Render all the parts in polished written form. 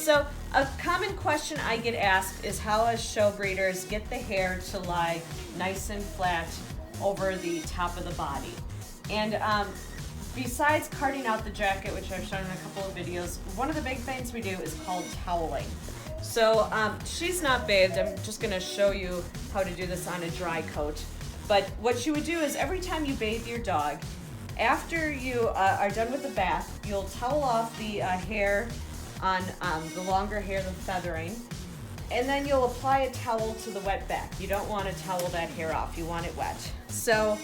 So a common question I get asked is how us show breeders get the hair to lie nice and flat over the top of the body. And besides carting out the jacket, which I've shown in a couple of videos, one of the big things we do is called toweling. So she's not bathed. I'm just gonna show you how to do this on a dry coat. But what you would do is every time you bathe your dog, after you are done with the bath, you'll towel off the hair on the longer hair, the feathering, and then you'll apply a towel to the wet back. You don't want to towel that hair off, you want it wet. So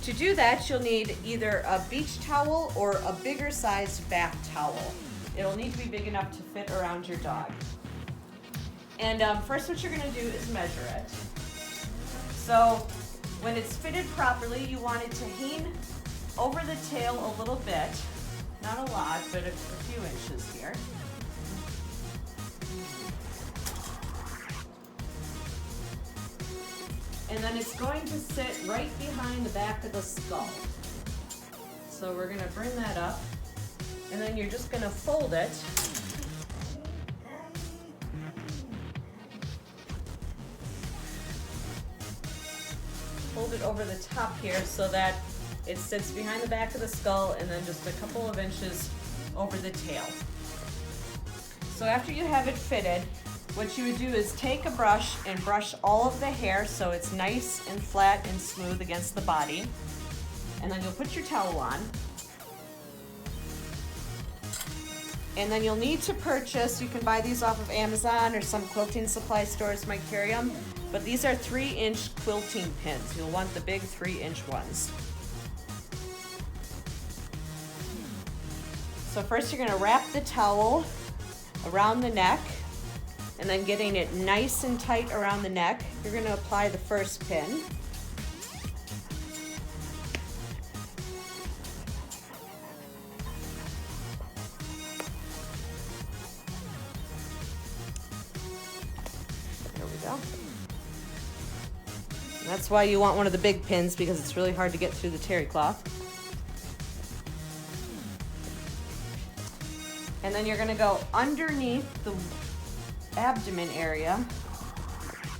to do that, you'll need either a beach towel or a bigger sized bath towel. It'll need to be big enough to fit around your dog. And first what you're gonna do is measure it. So when it's fitted properly, you want it to hang over the tail a little bit, not a lot, but a few inches here. And then it's going to sit right behind the back of the skull. So we're gonna bring that up, and then you're just gonna fold it. Fold it over the top here so that it sits behind the back of the skull and then just a couple of inches over the tail. So after you have it fitted, what you would do is take a brush and brush all of the hair so it's nice and flat and smooth against the body. And then you'll put your towel on. And then you'll need to purchase, you can buy these off of Amazon or some quilting supply stores might carry them, but these are 3-inch quilting pins. You'll want the big 3-inch ones. So first you're gonna wrap the towel around the neck, and then getting it nice and tight around the neck, you're gonna apply the first pin. There we go. And that's why you want one of the big pins, because it's really hard to get through the terry cloth. And then you're gonna go underneath the abdomen area,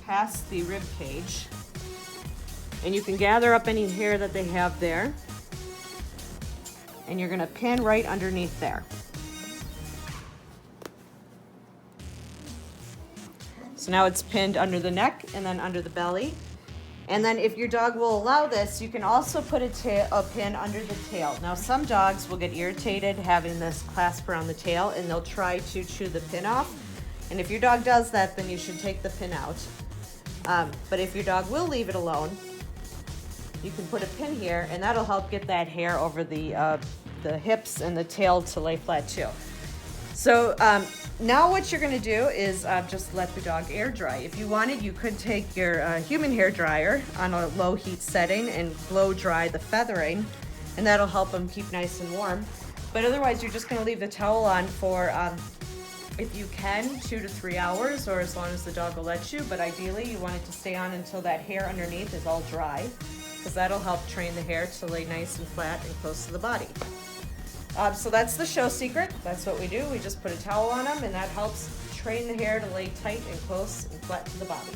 past the rib cage, and you can gather up any hair that they have there, and you're gonna pin right underneath there. So now it's pinned under the neck and then under the belly. And then if your dog will allow this, you can also put a pin under the tail. Now some dogs will get irritated having this clasp around the tail and they'll try to chew the pin off. And if your dog does that, then you should take the pin out. But if your dog will leave it alone, you can put a pin here and that'll help get that hair over the hips and the tail to lay flat too. So now what you're gonna do is just let the dog air dry. If you wanted, you could take your human hair dryer on a low heat setting and blow dry the feathering, and that'll help them keep nice and warm. But otherwise, you're just gonna leave the towel on for, if you can, 2 to 3 hours, or as long as the dog will let you. But ideally, you want it to stay on until that hair underneath is all dry, because that'll help train the hair to lay nice and flat and close to the body. So that's the show secret. That's what we do. We just put a towel on them, and that helps train the hair to lay tight and close and flat to the body.